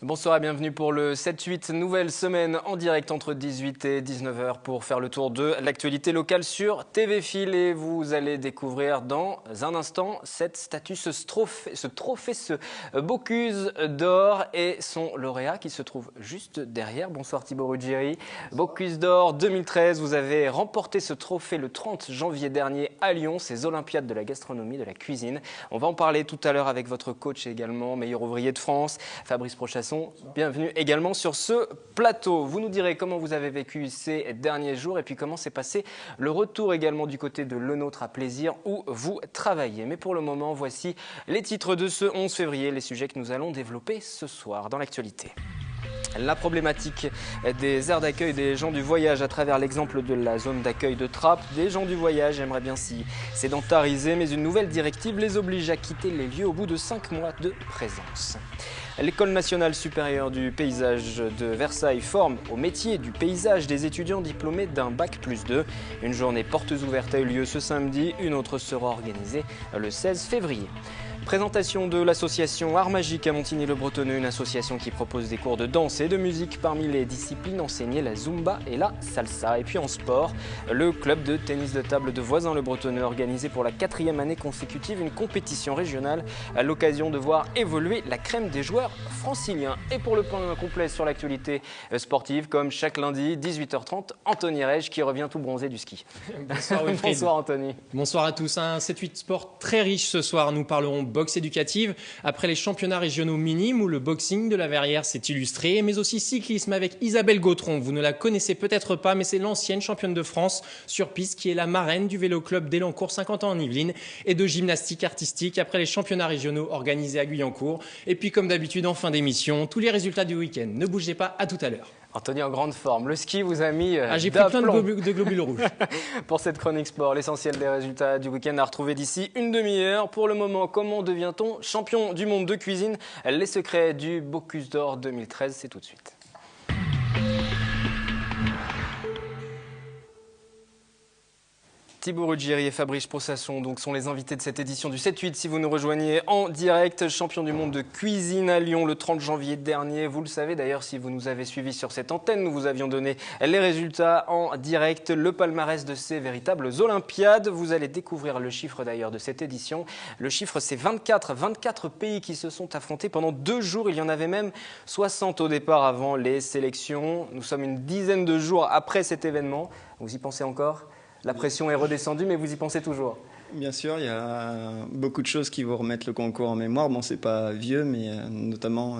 Bonsoir et bienvenue pour le 7-8, nouvelle semaine en direct entre 18 et 19h pour faire le tour de l'actualité locale sur TV Fil. Et vous allez découvrir dans un instant cette statue, ce trophée, ce Bocuse d'or et son lauréat qui se trouve juste derrière. Bonsoir Thibaut Ruggieri. Bocuse d'or 2013, vous avez remporté ce trophée le 30 janvier dernier à Lyon, ces Olympiades de la gastronomie, de la cuisine. On va en parler tout à l'heure avec votre coach également, meilleur ouvrier de France, Fabrice Prochasson. Bienvenue également sur ce plateau. Vous nous direz comment vous avez vécu ces derniers jours et puis comment s'est passé le retour également du côté de Le Nôtre à Plaisir où vous travaillez. Mais pour le moment, voici les titres de ce 11 février, les sujets que nous allons développer ce soir dans l'actualité. La problématique des aires d'accueil des gens du voyage à travers l'exemple de la zone d'accueil de Trappes. Des gens du voyage aimeraient bien s'y sédentariser, mais une nouvelle directive les oblige à quitter les lieux au bout de 5 mois de présence. L'École nationale supérieure du paysage de Versailles forme au métier du paysage des étudiants diplômés d'un bac+2. Une journée portes ouvertes a eu lieu ce samedi, une autre sera organisée le 16 février. Présentation de l'association Art Magique à Montigny-le-Bretonneux, une association qui propose des cours de danse et de musique. Parmi les disciplines enseignées, la zumba et la salsa. Et puis en sport, le club de tennis de table de Voisins-le-Bretonneux a organisé pour la 4e année consécutive une compétition régionale à l'occasion de voir évoluer la crème des joueurs franciliens. Et pour le point complet sur l'actualité sportive, comme chaque lundi, 18h30, Anthony Rege qui revient tout bronzé du ski. Bonsoir Wilfried. Bonsoir Anthony. Bonsoir à tous. Un 7-8 sport très riche ce soir. Nous parlerons boxe éducative après les championnats régionaux minimes où le boxing de la Verrière s'est illustré, mais aussi cyclisme avec Isabelle Gautron. Vous ne la connaissez peut-être pas, mais c'est l'ancienne championne de France sur piste qui est la marraine du vélo club d'Elancourt 50 ans en Yvelines et de gymnastique artistique après les championnats régionaux organisés à Guyancourt. Et puis comme d'habitude en fin d'émission, tous les résultats du week-end. Ne bougez pas, à tout à l'heure. Anthony en grande forme. Le ski vous a mis j'ai pris plein de globules rouges. Pour cette chronique sport, l'essentiel des résultats du week-end à retrouver d'ici une demi-heure. Pour le moment, comment devient-on champion du monde de cuisine? Les secrets du Bocuse d'or 2013, c'est tout de suite. Thibaut Ruggieri et Fabrice Prochasson donc sont les invités de cette édition du 7-8. Si vous nous rejoignez en direct, champion du monde de cuisine à Lyon le 30 janvier dernier. Vous le savez d'ailleurs, si vous nous avez suivis sur cette antenne, nous vous avions donné les résultats en direct, le palmarès de ces véritables Olympiades. Vous allez découvrir le chiffre d'ailleurs de cette édition. Le chiffre, c'est 24 pays qui se sont affrontés pendant 2 jours. Il y en avait même 60 au départ avant les sélections. Nous sommes une dizaine de jours après cet événement. Vous y pensez encore ? La pression est redescendue, mais vous y pensez toujours? Bien sûr, il y a beaucoup de choses qui vous remettent le concours en mémoire. Bon, c'est pas vieux, mais notamment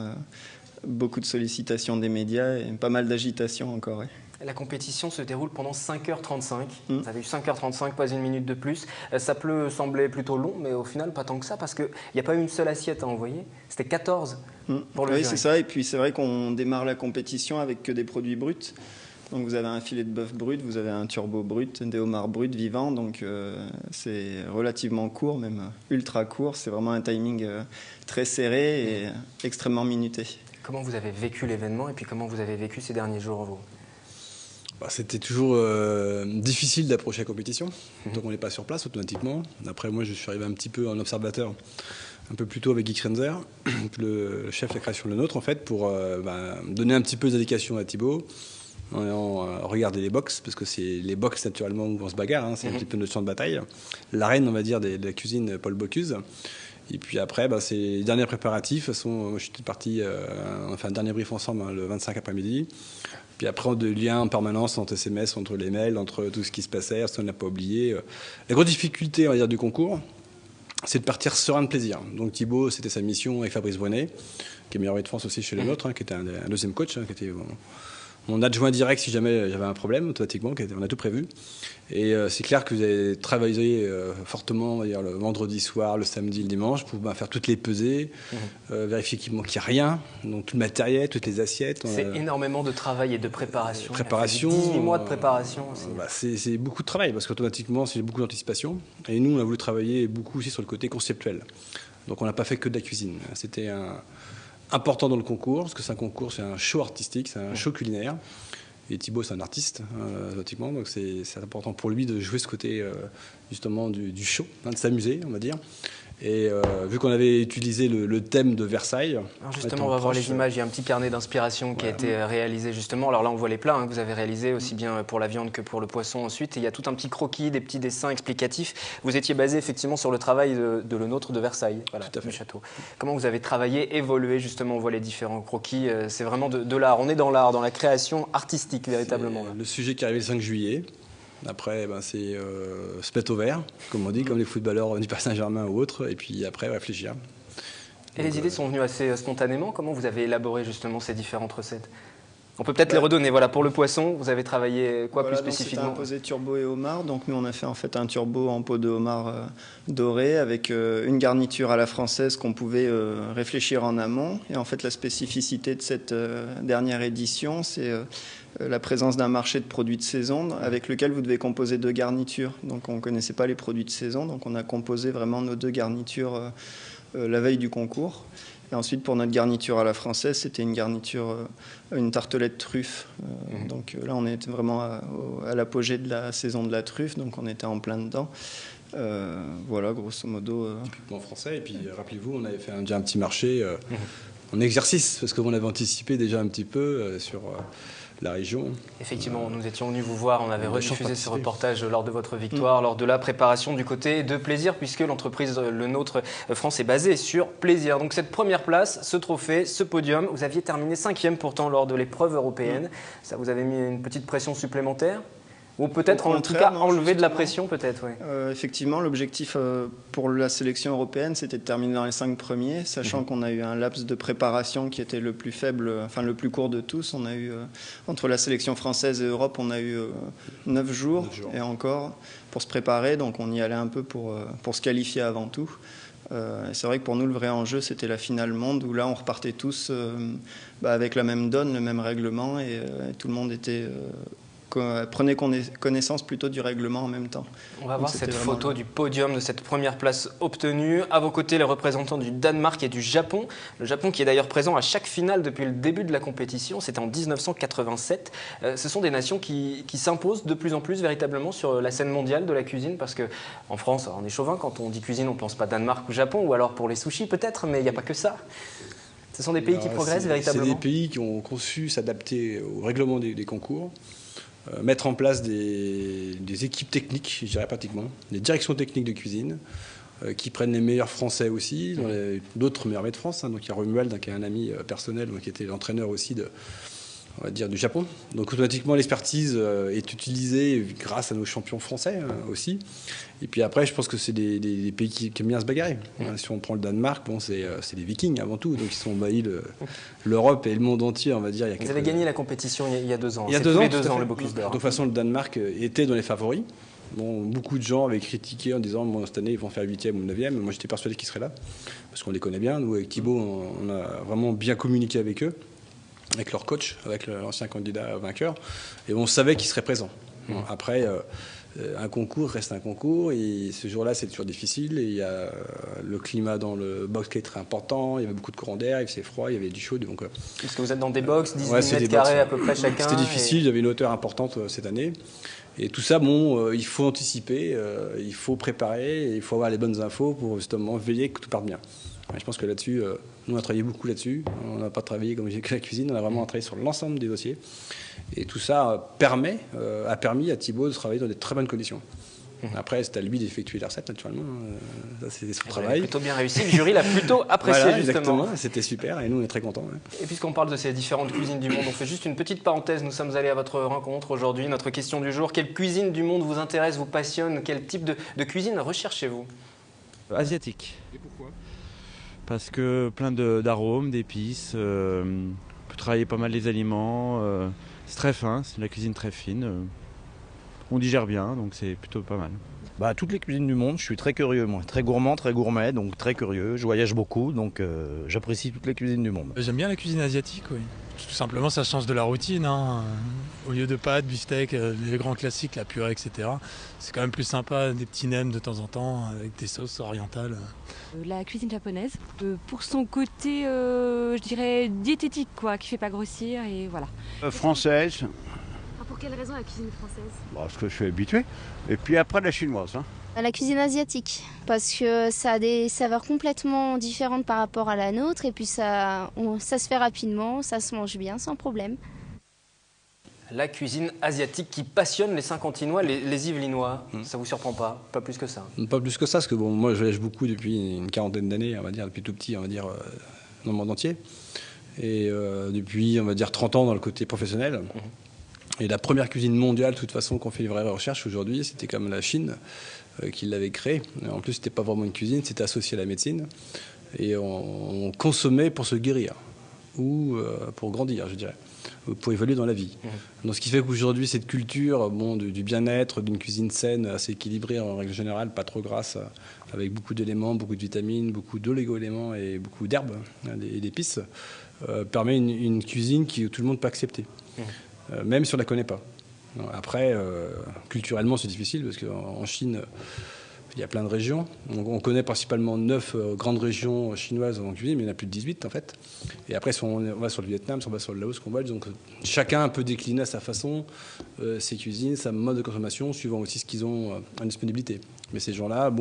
beaucoup de sollicitations des médias et pas mal d'agitation encore. Ouais. La compétition se déroule pendant 5h35. Vous avez eu 5h35, pas une minute de plus. Ça peut sembler plutôt long, mais au final, pas tant que ça, parce qu'il n'y a pas eu une seule assiette à envoyer. C'était 14 pour le Oui, jury. c'est ça. Et puis, c'est vrai qu'on démarre la compétition avec que des produits bruts. Donc vous avez un filet de bœuf brut, vous avez un turbo brut, des homards bruts vivants, donc c'est relativement court, même ultra court. C'est vraiment un timing très serré et extrêmement minuté. Comment vous avez vécu l'événement et puis comment vous avez vécu ces derniers jours, vous? C'était toujours difficile d'approcher la compétition, donc on n'est pas sur place automatiquement. Après moi je suis arrivé un petit peu en observateur, un peu plus tôt avec Guy Krenzer, le chef de la création de Le Nôtre en fait, pour donner un petit peu d'indications à Thibaut. On regardait les box, parce que c'est les box naturellement où on se bagarre, hein, c'est un petit peu notre champ de bataille. L'arène, on va dire, de la cuisine Paul Bocuse. Et puis après, c'est les derniers préparatifs. De toute façon, moi, je suis parti, on a fait un dernier brief ensemble le 25 après-midi. Puis après, on a des liens en permanence entre SMS, entre les mails, entre tout ce qui se passait, ce qu'on n'a pas oublié. La grosse difficulté, on va dire, du concours, c'est de partir serein de plaisir. Donc Thibaut, c'était sa mission avec Fabrice Brunet, qui est meilleur de France aussi chez Le Nôtre, qui était un deuxième coach, qui était mon adjoint direct si jamais j'avais un problème, automatiquement, on a tout prévu. Et c'est clair que vous avez travaillé fortement, on va dire, le vendredi soir, le samedi, le dimanche, pour faire toutes les pesées, vérifier qu'il ne manque rien, donc tout le matériel, toutes les assiettes. C'est énormément de travail et de préparation. 18 mois de préparation aussi. C'est beaucoup de travail, parce qu'automatiquement, c'est beaucoup d'anticipation. Et nous, on a voulu travailler beaucoup aussi sur le côté conceptuel. Donc on n'a pas fait que de la cuisine. C'était important dans le concours, parce que c'est un concours, c'est un show artistique, c'est un show culinaire. Et Thibaut, c'est un artiste, automatiquement, donc c'est important pour lui de jouer ce côté, justement, du show, de s'amuser, on va dire. Et vu qu'on avait utilisé le thème de Versailles... Alors justement, on va voir les images. Il y a un petit carnet d'inspiration qui a été réalisé justement. Alors là, on voit les plats que vous avez réalisés, aussi bien pour la viande que pour le poisson ensuite. Et il y a tout un petit croquis, des petits dessins explicatifs. Vous étiez basé effectivement sur le travail de Le Nôtre de Versailles, voilà, tout à fait. du château. Comment vous avez travaillé, évolué justement? On voit les différents croquis. C'est vraiment de l'art. On est dans l'art, dans la création artistique véritablement. Le sujet qui est arrivé le 5 juillet. Après, c'est se mettre au vert, comme on dit, comme les footballeurs du Paris Saint-Germain ou autres, et puis après réfléchir. Et les idées sont venues assez spontanément. Comment vous avez élaboré justement ces différentes recettes? On peut peut-être les redonner. Voilà, pour le poisson, vous avez travaillé quoi plus spécifiquement? C'était un posé turbo et homard. Donc nous, on a fait en fait un turbo en peau de homard doré avec une garniture à la française qu'on pouvait réfléchir en amont. Et en fait, la spécificité de cette dernière édition, c'est la présence d'un marché de produits de saison avec lequel vous devez composer 2 garnitures. Donc on ne connaissait pas les produits de saison, donc on a composé vraiment nos 2 garnitures la veille du concours. Et ensuite, pour notre garniture à la française, c'était une garniture, une tartelette truffe. Donc là, on était vraiment à l'apogée de la saison de la truffe, donc on était en plein dedans. Voilà, grosso modo. Typiquement français. Et puis, rappelez-vous, on avait fait déjà un petit marché en exercice, parce qu'on avait anticipé déjà un petit peu sur la région. Effectivement, nous étions venus vous voir, on avait rediffusé ce reportage lors de votre victoire, lors de la préparation du côté de plaisir, puisque l'entreprise Le Nôtre France est basée sur plaisir. Donc cette première place, ce trophée, ce podium, vous aviez terminé 5e pourtant lors de l'épreuve européenne. Ça vous avait mis une petite pression supplémentaire? Ou peut-être en tout cas enlever de la pression, peut-être, oui. Effectivement, l'objectif pour la sélection européenne, c'était de terminer dans les 5 premiers, sachant qu'on a eu un laps de préparation qui était le plus faible, enfin le plus court de tous. On a eu, entre la sélection française et Europe, on a eu 9 jours et encore pour se préparer, donc on y allait un peu pour se qualifier avant tout. C'est vrai que pour nous, le vrai enjeu, c'était la finale monde, où là, on repartait tous avec la même donne, le même règlement, et tout le monde était... prenez connaissance plutôt du règlement en même temps. On va voir cette photo du podium de cette première place obtenue. À vos côtés, les représentants du Danemark et du Japon. Le Japon qui est d'ailleurs présent à chaque finale depuis le début de la compétition. C'était en 1987. Ce sont des nations qui s'imposent de plus en plus véritablement sur la scène mondiale de la cuisine. Parce qu'en France, on est chauvin. Quand on dit cuisine, on ne pense pas Danemark ou Japon. Ou alors pour les sushis peut-être, mais il n'y a pas que ça. Ce sont des pays qui progressent véritablement. C'est des pays qui ont conçu s'adapter au règlement des concours. Mettre en place des équipes techniques, je dirais pratiquement, des directions techniques de cuisine, qui prennent les meilleurs Français aussi, d'autres meilleurs maîtres de France. Donc il y a Romuald, qui est un ami personnel, qui était l'entraîneur aussi on va dire, du Japon. Donc automatiquement, l'expertise est utilisée grâce à nos champions français aussi. Et puis après, je pense que c'est des pays qui aiment bien se bagarrer. Si on prend le Danemark, c'est des Vikings avant tout. Donc ils sont envahis l'Europe et le monde entier, on va dire. Vous avez gagné la compétition il y a 2 ans. Il y a 2 ans, tous les 2 ans, le Bocuse d'Or. De toute façon, le Danemark était dans les favoris. Bon, beaucoup de gens avaient critiqué en disant cette année, ils vont faire 8e ou 9e. Moi, j'étais persuadé qu'ils seraient là, parce qu'on les connaît bien. Nous, avec Thibaut, on a vraiment bien communiqué avec eux, avec leur coach, avec l'ancien candidat vainqueur, et on savait qu'ils seraient présents. Après, un concours reste un concours, et ce jour-là, c'est toujours difficile, et il y a le climat dans le box qui est très important, il y avait beaucoup de courants d'air, il faisait froid, il y avait du chaud. Donc, parce que vous êtes dans des box, 18 mètres carrés à peu près chacun. C'était difficile, il y avait une hauteur importante cette année. Et tout ça, il faut anticiper, il faut préparer, et il faut avoir les bonnes infos pour justement veiller que tout parte bien. Je pense que là-dessus, nous on a travaillé beaucoup là-dessus. On n'a pas travaillé comme que la cuisine, on a vraiment travaillé sur l'ensemble des dossiers. Et tout ça a permis à Thibaut de travailler dans de très bonnes conditions. Après, c'est à lui d'effectuer la recette, naturellement. Ça, c'est son travail. Plutôt bien réussi. Le jury l'a plutôt apprécié, voilà, justement. Exactement. C'était super et nous, on est très contents. Et puisqu'on parle de ces différentes cuisines du monde, on fait juste une petite parenthèse. Nous sommes allés à votre rencontre aujourd'hui. Notre question du jour, quelle cuisine du monde vous intéresse, vous passionne? Quel type de cuisine recherchez-vous? Asiatique. Et pourquoi? Parce que plein d'arômes, d'épices, on peut travailler pas mal les aliments, c'est très fin, c'est de la cuisine très fine, on digère bien, donc c'est plutôt pas mal. Toutes les cuisines du monde, je suis très curieux, moi. Très gourmand, très gourmet, donc très curieux. Je voyage beaucoup, donc j'apprécie toutes les cuisines du monde. J'aime bien la cuisine asiatique, oui. Tout simplement, ça change de la routine. Au lieu de pâtes, beefsteak, les grands classiques, la purée, etc. C'est quand même plus sympa, des petits nems de temps en temps, avec des sauces orientales. La cuisine japonaise, pour son côté, je dirais, diététique, qui fait pas grossir, et voilà. Française, quelle raison la cuisine française? Parce que je suis habitué. Et puis après, la chinoise. Hein. La cuisine asiatique, parce que ça a des saveurs complètement différentes par rapport à la nôtre, et puis ça se fait rapidement, ça se mange bien sans problème. La cuisine asiatique qui passionne les Saint-Quentinois, les Yvelinois, ça vous surprend pas? Pas plus que ça? Pas plus que ça, parce que bon, moi je voyage beaucoup depuis une quarantaine d'années, on va dire, depuis tout petit, on va dire, dans le monde entier. Et depuis, on va dire, 30 ans dans le côté professionnel. Et la première cuisine mondiale, de toute façon, qu'on fait les vraies recherches aujourd'hui, c'était comme la Chine qui l'avait créée. En plus, c'était pas vraiment une cuisine, c'était associé à la médecine. Et on consommait pour se guérir, ou pour grandir, je dirais, pour évoluer dans la vie. Donc, ce qui fait qu'aujourd'hui, cette culture du bien-être, d'une cuisine saine, assez équilibrée en règle générale, pas trop grasse, avec beaucoup d'éléments, beaucoup de vitamines, beaucoup d'oligo-éléments et beaucoup d'herbes et d'épices, permet une cuisine que tout le monde peut accepter. Même si on ne la connaît pas. Après, culturellement, c'est difficile parce qu'en Chine, il y a plein de régions. On connaît principalement 9 grandes régions chinoises en cuisine, mais il y en a plus de 18 en fait. Et après, si on va sur le Vietnam, si on va sur le Laos, Cambodge, donc chacun peut décliner à sa façon ses cuisines, sa mode de consommation, suivant aussi ce qu'ils ont en disponibilité. Mais ces gens-là,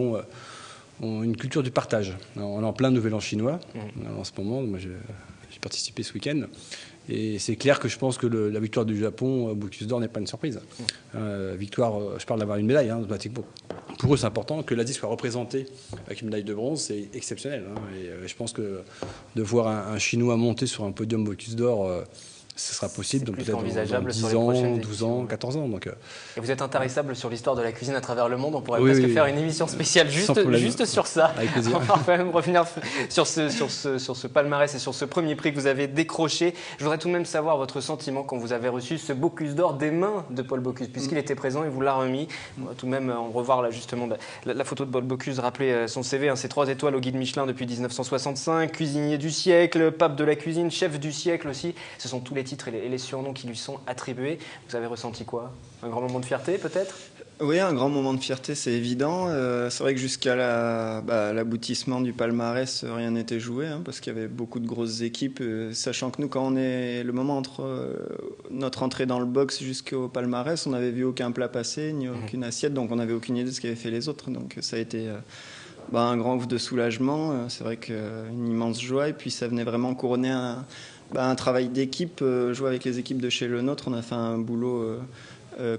ont une culture du partage. Alors, on est en plein nouvel an chinois en ce moment. Moi, j'ai participé ce week-end. Et c'est clair que je pense que la victoire du Japon au Bocuse d'Or n'est pas une surprise. Victoire, je parle d'avoir une médaille. Pour eux, c'est important que l'Asie soit représentée avec une médaille de bronze, c'est exceptionnel. Et je pense que de voir un Chinois monter sur un podium Bocuse d'Or, ce sera possible donc peut-être dans 10 ans, 12 ans, 14 ans. Donc, Et vous êtes intarissable sur l'histoire de la cuisine à travers le monde. On pourrait presque faire une émission spéciale juste sur ça. Avec plaisir. On va quand même revenir sur ce palmarès et sur ce premier prix que vous avez décroché. Je voudrais tout de même savoir votre sentiment quand vous avez reçu ce Bocuse d'Or des mains de Paul Bocuse, puisqu'il était présent et vous l'a remis. On va tout de même revoir là, justement la photo de Paul Bocuse, rappeler son CV. C'est 3 étoiles au guide Michelin depuis 1965, cuisinier du siècle, pape de la cuisine, chef du siècle aussi. Ce sont tous les titres et les surnoms qui lui sont attribués. Vous avez ressenti quoi? Un grand moment de fierté peut-être? Oui, un grand moment de fierté, c'est évident. C'est vrai que jusqu'à l'aboutissement du palmarès, rien n'était joué, parce qu'il y avait beaucoup de grosses équipes. Sachant que nous, quand on est le moment entre notre entrée dans le box jusqu'au palmarès, on n'avait vu aucun plat passer, ni aucune assiette, donc on n'avait aucune idée de ce qu'avaient fait les autres. Donc ça a été un grand ouf de soulagement. C'est vrai qu'une immense joie, et puis ça venait vraiment couronner un travail d'équipe. Jouer avec les équipes de chez Le Nôtre, on a fait un boulot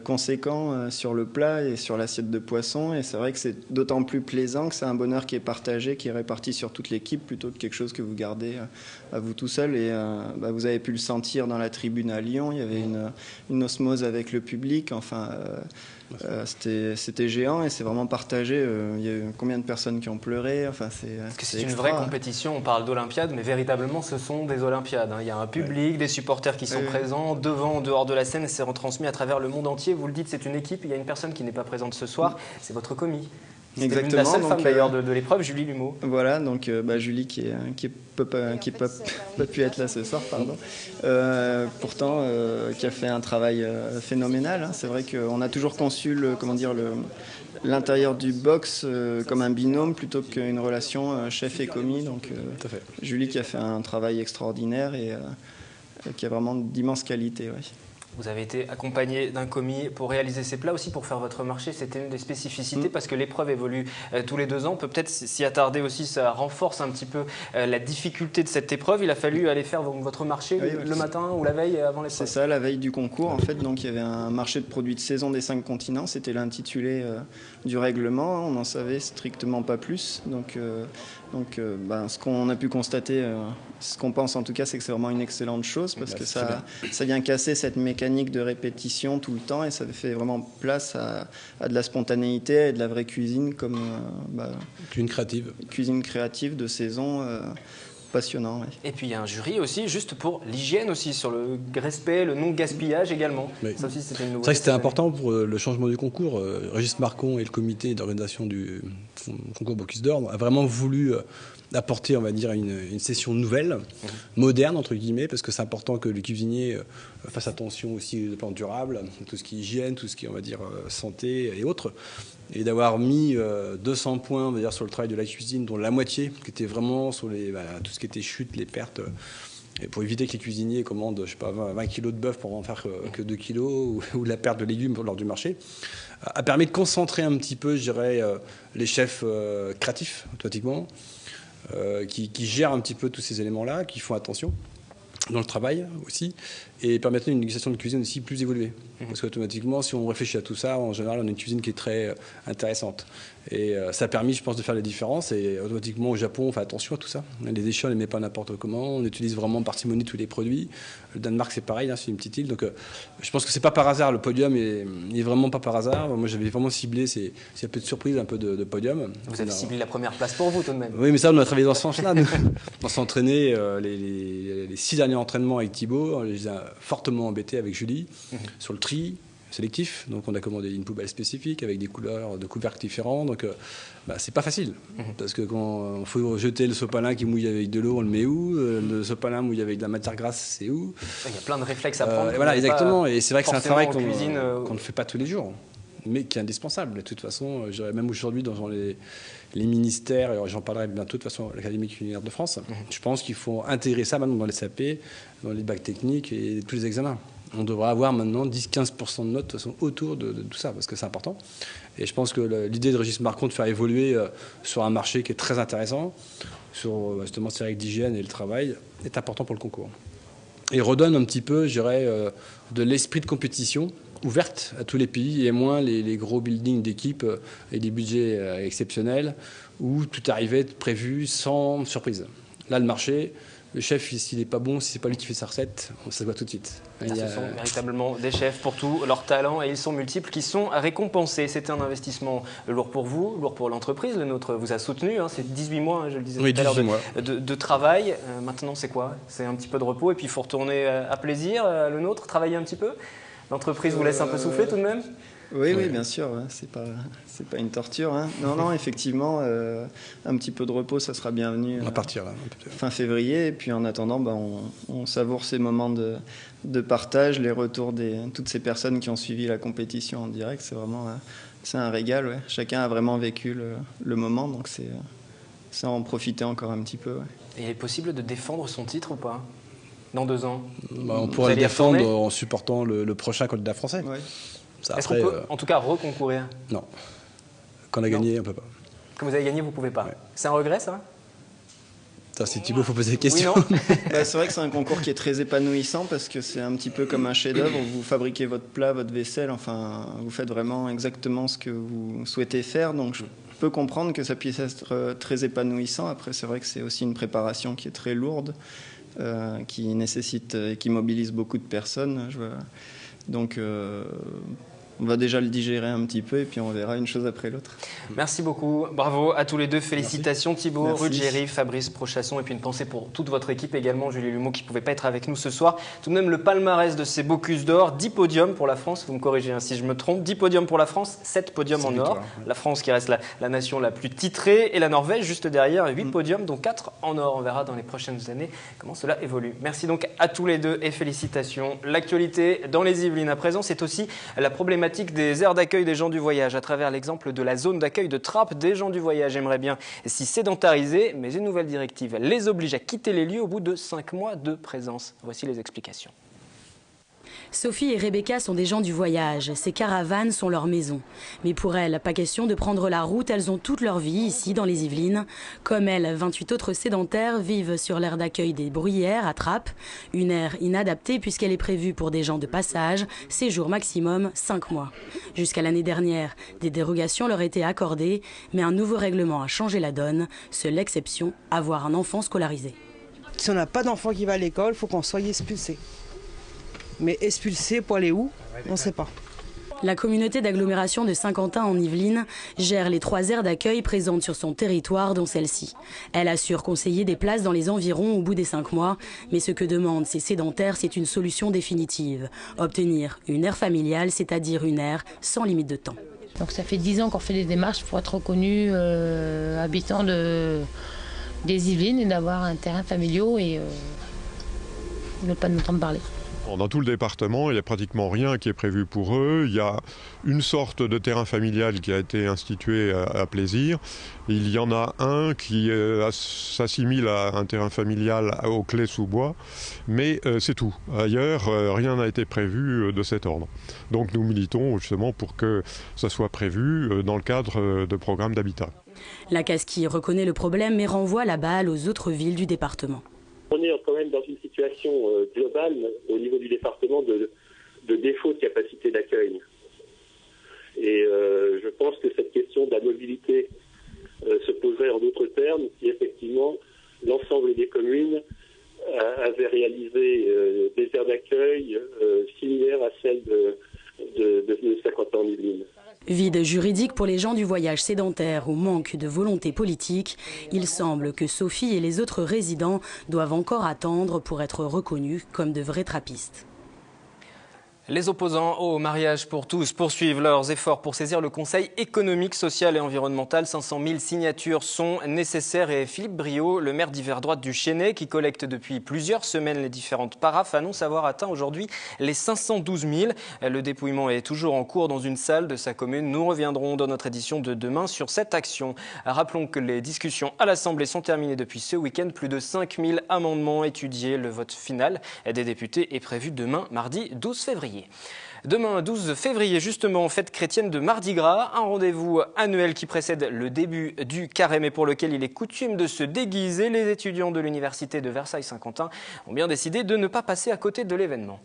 conséquent sur le plat et sur l'assiette de poisson, et c'est vrai que c'est d'autant plus plaisant que c'est un bonheur qui est partagé, qui est réparti sur toute l'équipe plutôt que quelque chose que vous gardez à vous tout seul. Et vous avez pu le sentir dans la tribune à Lyon, il y avait une osmose avec le public, c'était géant et c'est vraiment partagé. Il y a eu combien de personnes qui ont pleuré, parce que c'est une vraie compétition. On parle d'Olympiade, mais véritablement ce sont des Olympiades. Il y a un public, des supporters qui sont présents devant, en dehors de la scène, et c'est retransmis à travers le monde entier. Vous le dites, c'est une équipe. Il y a une personne qui n'est pas présente ce soir, c'est votre commis. Exactement. La seule femme d'ailleurs de l'épreuve, Julie Lumeau. Voilà, donc Julie qui peut pas pu être là ce soir, pardon. Pourtant, qui a fait un travail phénoménal. C'est vrai qu'on a toujours conçu l'intérieur du box comme un binôme plutôt qu'une relation chef et commis. Donc Julie qui a fait un travail extraordinaire et qui a vraiment d'immenses qualités. Ouais. Vous avez été accompagné d'un commis pour réaliser ces plats aussi, pour faire votre marché. C'était une des spécificités parce que l'épreuve évolue tous les 2 ans. On peut peut-être s'y attarder aussi, ça renforce un petit peu la difficulté de cette épreuve. Il a fallu aller faire votre marché le matin ou la veille avant l'épreuve. C'est ça, la veille du concours en fait. Donc il y avait un marché de produits de saison des 5 continents. C'était l'intitulé du règlement. On n'en savait strictement pas plus. Donc ce qu'on a pu constater, ce qu'on pense en tout cas, c'est que c'est vraiment une excellente chose parce que ça vient casser cette mécanique de répétition tout le temps et ça fait vraiment place à de la spontanéité et de la vraie cuisine comme cuisine créative de saison. Passionnant. Oui. Et puis il y a un jury aussi, juste pour l'hygiène aussi, sur le respect, le non-gaspillage également. Oui. Ça aussi, c'était une nouveauté. C'est vrai que c'était important pour le changement du concours. Régis Marcon et le comité d'organisation du concours Bocuse d'Or a vraiment voulu apporter, on va dire, une session nouvelle, moderne, entre guillemets, parce que c'est important que le cuisinier fasse attention aussi aux plans durables, tout ce qui est hygiène, tout ce qui est, on va dire, santé et autres. Et d'avoir mis 200 points, on va dire, sur le travail de la cuisine, dont la moitié qui était vraiment sur tout ce qui était chute, les pertes Et pour éviter que les cuisiniers commandent, je sais pas, 20 kg de bœuf pour en faire que 2 kg ou la perte de légumes lors du marché, a permis de concentrer un petit peu, je dirais, les chefs créatifs, automatiquement, qui gèrent un petit peu tous ces éléments-là, qui font attention dans le travail aussi, et permettre une négociation de cuisine aussi plus évoluée. Parce qu'automatiquement, si on réfléchit à tout ça, en général, on a une cuisine qui est très intéressante. Et ça a permis, je pense, de faire la différence. Et automatiquement, au Japon, on fait attention à tout ça. Les déchets, on ne les met pas n'importe comment. On utilise vraiment parcimonie tous les produits. Le Danemark, c'est pareil, hein, c'est une petite île. Donc, je pense que c'est pas par hasard. Le podium n'est vraiment pas par hasard. Moi, j'avais vraiment ciblé, s'il y a un peu de surprise, un peu de podium. Vous avez ciblé la première place pour vous, tout de même. Oui, mais ça, on a travaillé dans ce sens-là. On s'est entraîné les 6 derniers entraînements avec Thibaut. On les a fortement embêtés avec Julie sur le tri sélectif. Donc on a commandé une poubelle spécifique avec des couleurs de couvercles différents. Donc c'est pas facile. Parce que quand il faut jeter le sopalin qui mouille avec de l'eau, on le met où? Le sopalin mouille avec de la matière grasse, c'est où? Il y a plein de réflexes à prendre. Voilà, exactement. Et c'est vrai que c'est un travail qu'on cuisine, ne fait pas tous les jours, mais qui est indispensable. De toute façon, je dirais même aujourd'hui dans les ministères, et j'en parlerai bientôt de toute façon à l'Académie culinaire de France, je pense qu'il faut intégrer ça maintenant dans les SAP, dans les bacs techniques et tous les examens. On devrait avoir maintenant 10-15% de notes de toute façon, autour de tout ça, parce que c'est important. Et je pense que l'idée de Régis Marcon de faire évoluer sur un marché qui est très intéressant, sur justement ces règles d'hygiène et le travail, est important pour le concours. Et redonne un petit peu, je dirais, de l'esprit de compétition ouverte à tous les pays, et moins les gros buildings d'équipe et des budgets exceptionnels, où tout arrivait prévu sans surprise. Là, le marché... Le chef, s'il n'est pas bon, si ce n'est pas lui qui fait sa recette, ça se voit tout de suite. Ce sont véritablement des chefs pour tout leur talent et ils sont multiples qui sont récompensés. C'était un investissement lourd pour vous, lourd pour l'entreprise. Le nôtre vous a soutenu. C'est 18 mois, je le disais tout à l'heure, de travail. Maintenant, c'est quoi? C'est un petit peu de repos et puis il faut retourner à plaisir, le nôtre, travailler un petit peu. L'entreprise vous laisse un peu souffler tout de même? Oui, bien sûr, hein. C'est pas une torture. Hein. Non, effectivement, un petit peu de repos, ça sera bienvenu. On va partir là. Fin février, et puis en attendant, on savoure ces moments de partage, les retours de toutes ces personnes qui ont suivi la compétition en direct. C'est vraiment un régal. Ouais. Chacun a vraiment vécu le moment, donc c'est en profiter encore un petit peu. Ouais. Et il est possible de défendre son titre ou pas dans 2 ans? On pourrait le défendre en supportant le prochain candidat français. Ouais. Est-ce qu'on peut, en tout cas, reconcourir? Non. Quand on a gagné, on ne peut pas. Quand vous avez gagné, vous ne pouvez pas. Ouais. C'est un regret, ça? C'est Thibaut, il faut poser des questions. Oui, c'est vrai que c'est un concours qui est très épanouissant parce que c'est un petit peu comme un chef-d'œuvre. Vous fabriquez votre plat, votre vaisselle, enfin, vous faites vraiment exactement ce que vous souhaitez faire. Donc, je peux comprendre que ça puisse être très épanouissant. Après, c'est vrai que c'est aussi une préparation qui est très lourde, qui nécessite, qui mobilise beaucoup de personnes. Donc, on va déjà le digérer un petit peu et puis on verra une chose après l'autre. Merci beaucoup. Bravo à tous les deux. Félicitations. Merci. Thibaut, Ruggieri, Fabrice Prochasson et puis une pensée pour toute votre équipe également. Julie Lumeau qui ne pouvait pas être avec nous ce soir. Tout de même le palmarès de ces Bocuse d'or. 10 podiums pour la France. Vous me corrigez si je me trompe. 10 podiums pour la France, 7 podiums en or. La France qui reste la nation la plus titrée et la Norvège juste derrière. 8 podiums dont 4 en or. On verra dans les prochaines années comment cela évolue. Merci donc à tous les deux et félicitations. L'actualité dans les Yvelines à présent, c'est aussi la problématique des aires d'accueil des gens du voyage à travers l'exemple de la zone d'accueil de Trappes des gens du voyage. Aimerait bien s'y sédentariser, mais une nouvelle directive les oblige à quitter les lieux au bout de 5 mois de présence. Voici les explications. Sophie et Rebecca sont des gens du voyage. Ces caravanes sont leur maison. Mais pour elles, pas question de prendre la route. Elles ont toute leur vie ici, dans les Yvelines. Comme elles, 28 autres sédentaires vivent sur l'aire d'accueil des Bruyères à Trappes. Une aire inadaptée puisqu'elle est prévue pour des gens de passage. Séjour maximum 5 mois. Jusqu'à l'année dernière, des dérogations leur étaient accordées. Mais un nouveau règlement a changé la donne. Seule exception, avoir un enfant scolarisé. Si on n'a pas d'enfant qui va à l'école, il faut qu'on soit expulsé. Mais expulsé pour aller où? On ne sait pas. La communauté d'agglomération de Saint-Quentin en Yvelines gère les 3 aires d'accueil présentes sur son territoire, dont celle-ci. Elle assure conseiller des places dans les environs au bout des 5 mois. Mais ce que demandent ces sédentaires, c'est une solution définitive. Obtenir une aire familiale, c'est-à-dire une aire sans limite de temps. Donc ça fait 10 ans qu'on fait des démarches pour être reconnu habitant des Yvelines et d'avoir un terrain familial et ne pas nous entendre parler. Dans tout le département, il n'y a pratiquement rien qui est prévu pour eux. Il y a une sorte de terrain familial qui a été institué à Plaisir. Il y en a un qui s'assimile à un terrain familial au Clé-sous-Bois, mais c'est tout. Ailleurs, rien n'a été prévu de cet ordre. Donc nous militons justement pour que ça soit prévu dans le cadre de programmes d'habitat. La Casquille reconnaît le problème mais renvoie la balle aux autres villes du département. On est quand même dans une situation globale au niveau du département de défaut de capacité d'accueil. Et je pense que cette question de la mobilité se poserait en d'autres termes si effectivement l'ensemble des communes avaient réalisé des aires d'accueil similaires à celles de Saint-Quentin-en-Yvelines. Vide juridique pour les gens du voyage sédentaire ou manque de volonté politique, il semble que Sophie et les autres résidents doivent encore attendre pour être reconnus comme de vrais trappistes. Les opposants au mariage pour tous poursuivent leurs efforts pour saisir le Conseil économique, social et environnemental. 500 000 signatures sont nécessaires et Philippe Briot, le maire d'Yverdroite du Chesnay, qui collecte depuis plusieurs semaines les différentes paraphes, annonce avoir atteint aujourd'hui les 512 000. Le dépouillement est toujours en cours dans une salle de sa commune. Nous reviendrons dans notre édition de demain sur cette action. Rappelons que les discussions à l'Assemblée sont terminées depuis ce week-end. Plus de 5 000 amendements étudiés. Le vote final des députés est prévu demain, mardi 12 février. Demain, 12 février, justement, fête chrétienne de Mardi Gras, un rendez-vous annuel qui précède le début du carême et pour lequel il est coutume de se déguiser. Les étudiants de l'université de Versailles-Saint-Quentin ont bien décidé de ne pas passer à côté de l'événement.